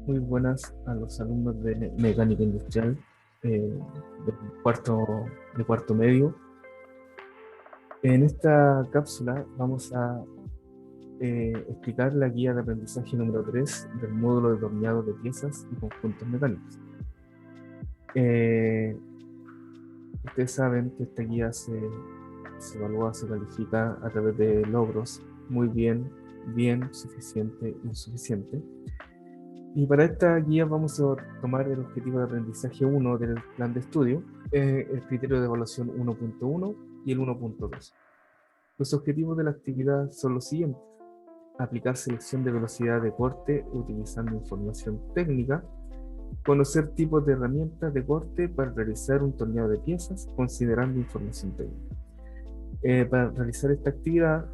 Muy buenas a los alumnos de mecánica industrial de cuarto medio. En esta cápsula vamos a explicar la guía de aprendizaje número 3 del módulo de torneado de piezas y conjuntos mecánicos. Eh, Ustedes saben que esta guía se evalúa, se califica a través de logros: muy bien, bien, suficiente, insuficiente. Y para esta guía vamos a tomar el objetivo de aprendizaje 1 del plan de estudio, el criterio de evaluación 1.1 y el 1.2. Los objetivos de la actividad son los siguientes: aplicar selección de velocidad de corte utilizando información técnica, conocer tipos de herramientas de corte para realizar un torneado de piezas considerando información técnica. Para realizar esta actividad,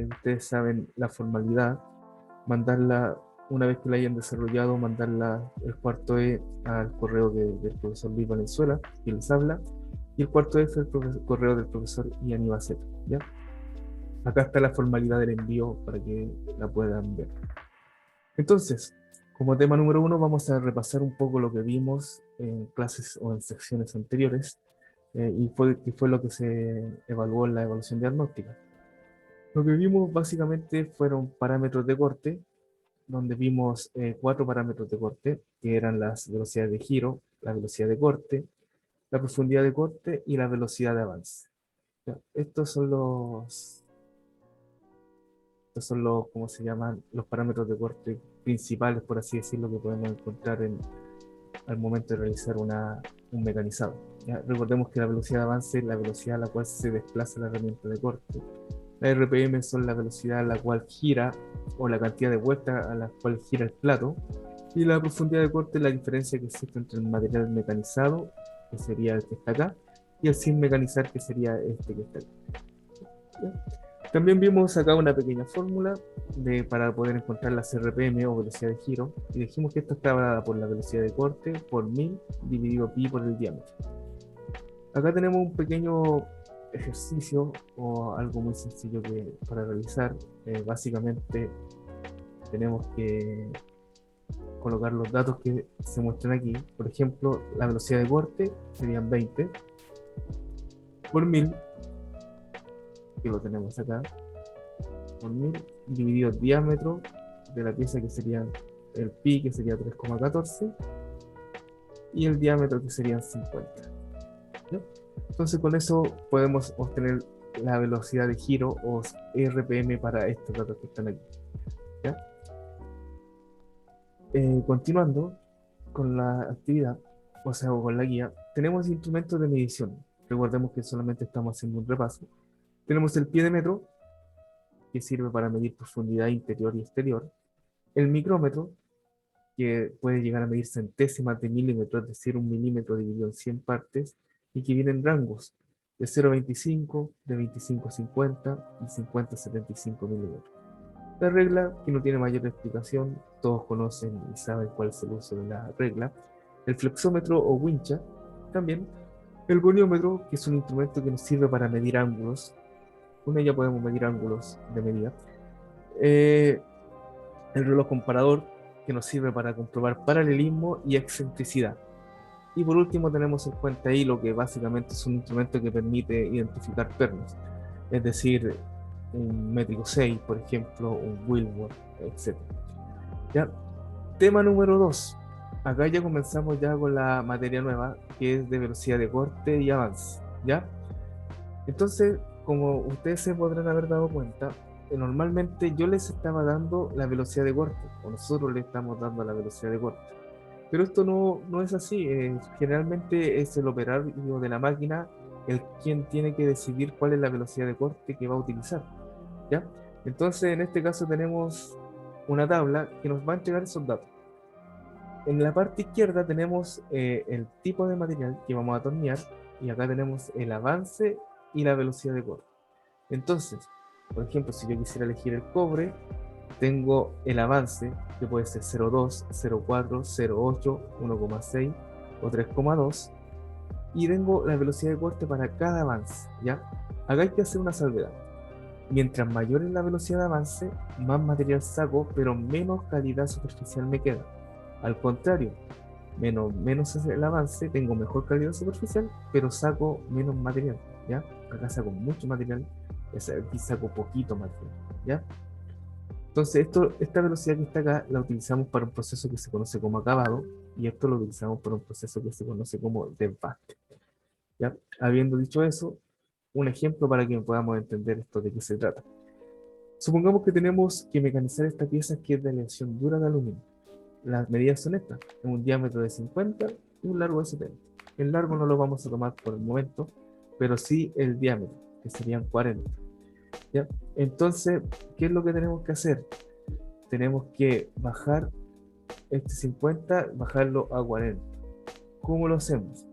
ustedes saben la formalidad: mandarla, una vez que la hayan desarrollado, mandarla el cuarto E al correo del profesor Luis Valenzuela, que les habla, y el cuarto F al correo del profesor Ian Ibaceta, ¿ya? Acá está la formalidad del envío para que la puedan ver. Entonces, como tema número 1, vamos a repasar un poco lo que vimos en clases o en secciones anteriores, y fue lo que se evaluó en la evaluación diagnóstica. Lo que vimos básicamente fueron parámetros de corte, donde vimos 4 parámetros de corte, que eran las velocidades de giro, la velocidad de corte, la profundidad de corte y la velocidad de avance. ¿Ya? Estos son los, ¿cómo se llaman? Los parámetros de corte principales, por así decirlo, que podemos encontrar al momento de realizar un mecanizado. ¿Ya? Recordemos que la velocidad de avance es la velocidad a la cual se desplaza la herramienta de corte. La RPM son la velocidad a la cual gira, o la cantidad de vueltas a la cual gira el plato. Y la profundidad de corte es la diferencia que existe entre el material mecanizado, que sería el que está acá, y el sin mecanizar, que sería este que está aquí. ¿Ya? También vimos acá una pequeña fórmula para poder encontrar las RPM o velocidad de giro, y dijimos que esto estaba dada por la velocidad de corte por 1000 dividido pi por el diámetro. Acá tenemos un pequeño ejercicio o algo muy sencillo para realizar. Básicamente tenemos que colocar los datos que se muestran aquí. Por ejemplo, la velocidad de corte serían 20 por 1000, que lo tenemos acá, por 1000 dividido el diámetro de la pieza, que sería el pi, que sería 3,14, y el diámetro, que serían 50. ¿No? Entonces con eso podemos obtener la velocidad de giro o RPM para estos datos que están aquí. ¿Ya? Continuando con la actividad, o sea, con la guía, tenemos instrumentos de medición. Recordemos que solamente estamos haciendo un repaso. Tenemos el pie de metro, que sirve para medir profundidad interior y exterior. El micrómetro, que puede llegar a medir centésimas de milímetro, es decir, 1 milímetro dividido en 100 partes, y que viene en rangos de 0,25, de 25 a 50 y 50 a 75 milímetros. La regla, que no tiene mayor explicación, todos conocen y saben cuál es el uso de la regla. El flexómetro o wincha, también. El goniómetro, que es un instrumento que nos sirve para medir ángulos. Con ella podemos medir ángulos de medida. El reloj comparador, que nos sirve para comprobar paralelismo y excentricidad. Y por último tenemos el cuenta hilo, que básicamente es un instrumento que permite identificar pernos, es decir, un métrico 6, por ejemplo, un Wilbur, etc. ¿Ya? Tema número 2. Acá ya comenzamos ya con la materia nueva, que es de velocidad de corte y avance. ¿Ya? Entonces, como ustedes se podrán haber dado cuenta, normalmente yo les estaba dando la velocidad de corte, o nosotros le estamos dando la velocidad de corte. Pero esto no es así. Generalmente es el operario de la máquina el quien tiene que decidir cuál es la velocidad de corte que va a utilizar. ¿Ya? Entonces, en este caso tenemos una tabla que nos va a entregar esos datos. En la parte izquierda tenemos el tipo de material que vamos a atornillar, y acá tenemos el avance y la velocidad de corte. Entonces, por ejemplo, si yo quisiera elegir el cobre, tengo el avance, que puede ser 0,2, 0,4, 0,8, 1,6 o 3,2, y tengo la velocidad de corte para cada avance. ¿Ya? Acá hay que hacer una salvedad. Mientras mayor es la velocidad de avance, más material saco, pero menos calidad superficial me queda. Al contrario, menos es el avance, tengo mejor calidad superficial, pero saco menos material, ¿ya? Acá saco mucho material, aquí saco poquito material, ¿ya? Entonces, esta velocidad que está acá la utilizamos para un proceso que se conoce como acabado, y esto lo utilizamos para un proceso que se conoce como desbaste, ¿ya? Habiendo dicho eso, un ejemplo para que podamos entender esto de qué se trata. Supongamos que tenemos que mecanizar esta pieza que es de aleación dura de aluminio. Las medidas son estas, un diámetro de 50 y un largo de 70. El largo no lo vamos a tomar por el momento, pero sí el diámetro, que serían 40. ¿Ya? Entonces, ¿qué es lo que tenemos que hacer? Tenemos que bajar este 50, bajarlo a 40. ¿Cómo lo hacemos?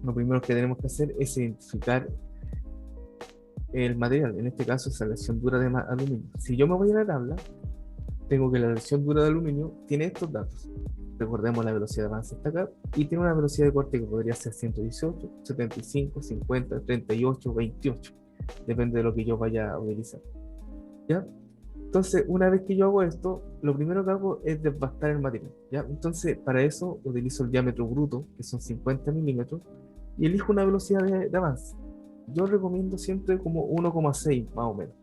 Lo primero que tenemos que hacer es identificar el material, en este caso es la aleación dura de aluminio. Si yo me voy a la tabla, tengo que la aleación dura de aluminio tiene estos datos. Recordemos la velocidad de avance está acá y tiene una velocidad de corte que podría ser 118, 75, 50, 38, 28. Depende de lo que yo vaya a utilizar. ¿Ya? Entonces, una vez que yo hago esto, lo primero que hago es desbastar el material. ¿Ya? Entonces, para eso utilizo el diámetro bruto, que son 50 milímetros, y elijo una velocidad de avance. Yo recomiendo siempre como 1,6 más o menos.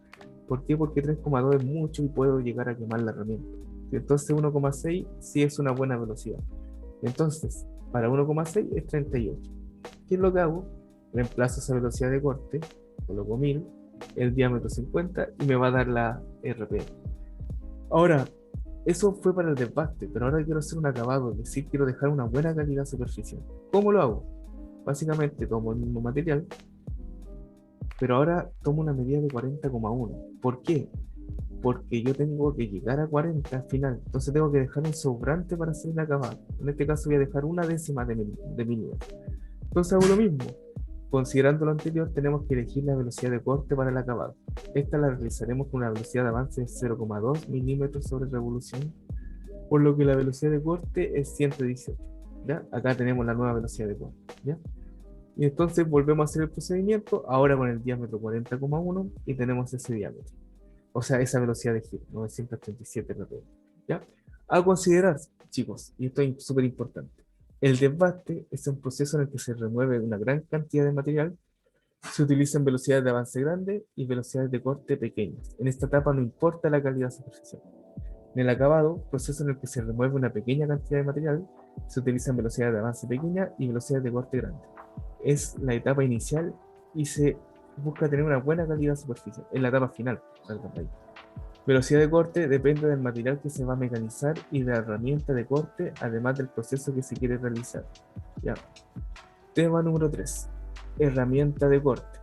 ¿Por qué? Porque 3,2 es mucho y puedo llegar a quemar la herramienta. Entonces 1,6 sí es una buena velocidad. Entonces, para 1,6 es 38. ¿Qué es lo que hago? Reemplazo esa velocidad de corte, coloco 1000, el diámetro 50 y me va a dar la RPM. Ahora, eso fue para el desbaste, pero ahora quiero hacer un acabado, es decir, quiero dejar una buena calidad superficial. ¿Cómo lo hago? Básicamente tomo el mismo material, pero ahora tomo una medida de 40,1. ¿Por qué? Porque yo tengo que llegar a 40 al final, entonces tengo que dejar un sobrante para hacer el acabado. En este caso voy a dejar una décima de milímetro. Entonces hago lo mismo. Considerando lo anterior, tenemos que elegir la velocidad de corte para el acabado. Esta la realizaremos con una velocidad de avance de 0,2 milímetros sobre revolución, por lo que la velocidad de corte es 118. ¿Ya? Acá tenemos la nueva velocidad de corte. ¿Ya? Y entonces volvemos a hacer el procedimiento, ahora con el diámetro 40,1 y tenemos ese diámetro. O sea, esa velocidad de giro, 937 RPM. ¿Ya? A considerar, chicos, y esto es súper importante, el desbaste es un proceso en el que se remueve una gran cantidad de material, se utilizan velocidades de avance grandes y velocidades de corte pequeñas. En esta etapa no importa la calidad superficial. En el acabado, proceso en el que se remueve una pequeña cantidad de material, se utilizan velocidades de avance pequeñas y velocidades de corte grande. Es la etapa inicial y se busca tener una buena calidad superficial. Es la etapa final. Velocidad de corte depende del material que se va a mecanizar y de la herramienta de corte, además del proceso que se quiere realizar. ¿Ya? Tema número 3. Herramienta de corte.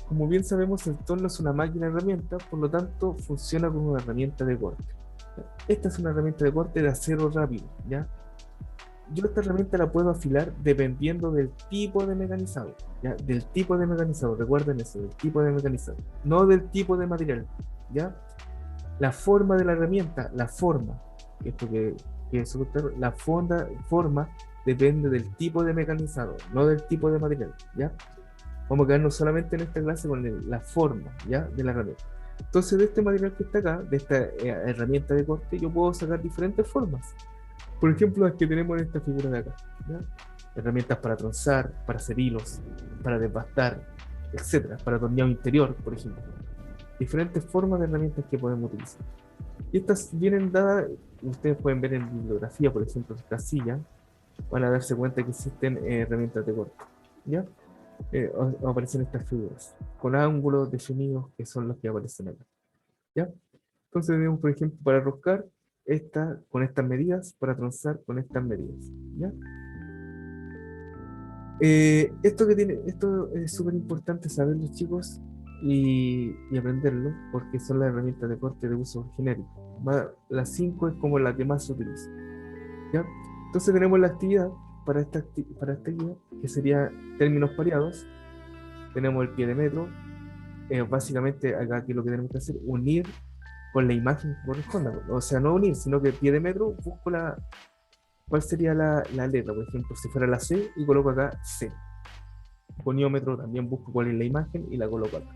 Como bien sabemos, el torno es una máquina herramienta, por lo tanto funciona como una herramienta de corte. Esta es una herramienta de corte de acero rápido, ¿ya? Yo esta herramienta la puedo afilar dependiendo del tipo de mecanizado, ¿ya? Del tipo de mecanizado, recuerden eso, del tipo de mecanizado, no del tipo de material, ¿ya? La forma de la herramienta, la forma, la forma depende del tipo de mecanizado, no del tipo de material, ¿ya? Vamos a quedarnos solamente en esta clase con la forma, ¿ya? De la herramienta. Entonces, de este material que está acá, de esta herramienta de corte, yo puedo sacar diferentes formas. Por ejemplo, las que tenemos en esta figura de acá, ¿ya? Herramientas para tronzar, para hacer hilos, para desbastar, etcétera, para tornillado interior, por ejemplo. Diferentes formas de herramientas que podemos utilizar. Y estas vienen dadas, ustedes pueden ver en bibliografía, por ejemplo, esta silla, van a darse cuenta que existen herramientas de corte, ¿ya? Aparecen estas figuras, con ángulos definidos que son los que aparecen acá, ¿ya? Entonces tenemos, por ejemplo, para roscar, con estas medidas, para tronzar con estas medidas, ¿ya? Esto es súper importante saberlo, chicos, y aprenderlo, porque son las herramientas de corte de uso genérico. La 5 es como la que más se utiliza, ¿ya? Entonces tenemos la actividad para esta actividad, que sería términos pareados. Tenemos el pie de metro. Básicamente acá aquí lo que tenemos que hacer es unir con la imagen que corresponda. O sea, no unir, sino que pie de metro busco cuál sería la letra. Por ejemplo, si fuera la C y coloco acá C. Coniómetro también busco cuál es la imagen y la coloco acá.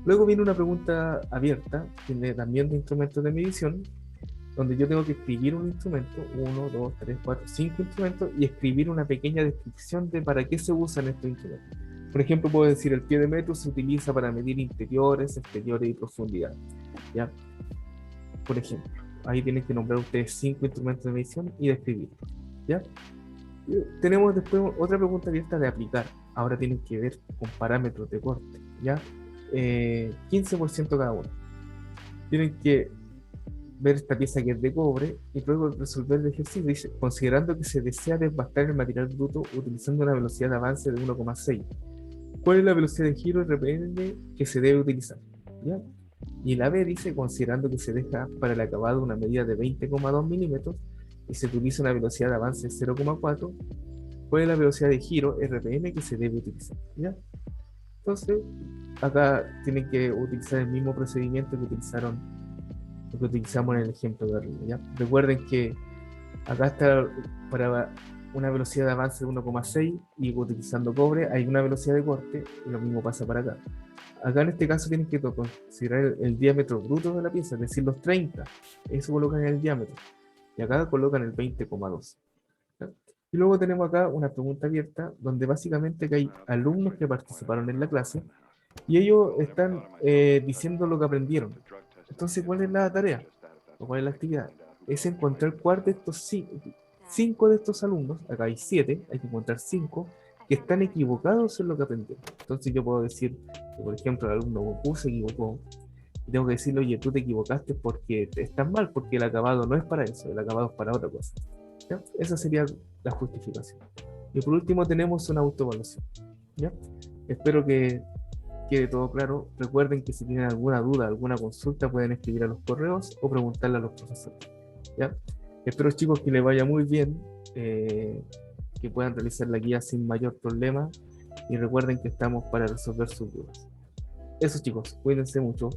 Luego viene una pregunta abierta, también de instrumentos de medición, donde yo tengo que escribir un instrumento, 1, 2, 3, 4, 5 instrumentos, y escribir una pequeña descripción de para qué se usan estos instrumentos. Por ejemplo, puedo decir, el pie de metro se utiliza para medir interiores, exteriores y profundidad. ¿Ya? Por ejemplo, ahí tienen que nombrar ustedes 5 instrumentos de medición y describirlos. ¿Ya? Tenemos después otra pregunta abierta de aplicar. Ahora tienen que ver con parámetros de corte. ¿Ya? 15% cada uno. Tienen que ver esta pieza que es de cobre y luego resolver el ejercicio. Dice, considerando que se desea desbastar el material bruto utilizando una velocidad de avance de 1,6. ¿Cuál es la velocidad de giro RPM que se debe utilizar? ¿Ya? Y la B dice, considerando que se deja para el acabado una medida de 20,2 milímetros y se utiliza una velocidad de avance de 0,4, ¿cuál es la velocidad de giro RPM que se debe utilizar? ¿Ya? Entonces, acá tienen que utilizar el mismo procedimiento que utilizamos en el ejemplo de arriba. ¿Ya? Recuerden que acá está para una velocidad de avance de 1,6 y utilizando cobre hay una velocidad de corte y lo mismo pasa para acá. Acá en este caso tienen que considerar el diámetro bruto de la pieza, es decir, los 30. Eso colocan en el diámetro. Y acá colocan el 20,2. Y luego tenemos acá una pregunta abierta donde básicamente que hay alumnos que participaron en la clase y ellos están diciendo lo que aprendieron. Entonces, ¿cuál es la tarea? ¿O cuál es la actividad? Es encontrar cuál de estos 5 de estos alumnos, acá hay 7, hay que encontrar 5 que están equivocados en lo que aprendieron. Entonces yo puedo decir que, por ejemplo, el alumno Goku se equivocó. Y tengo que decirle, oye, tú te equivocaste porque estás mal, porque el acabado no es para eso, el acabado es para otra cosa. ¿Ya? Esa sería la justificación. Y por último tenemos una autoevaluación. ¿Ya? Espero que quede todo claro. Recuerden que si tienen alguna duda, alguna consulta, pueden escribir a los correos o preguntarle a los profesores. ¿Ya? Espero, chicos, que les vaya muy bien, que puedan realizar la guía sin mayor problema y recuerden que estamos para resolver sus dudas. Eso, chicos, cuídense mucho.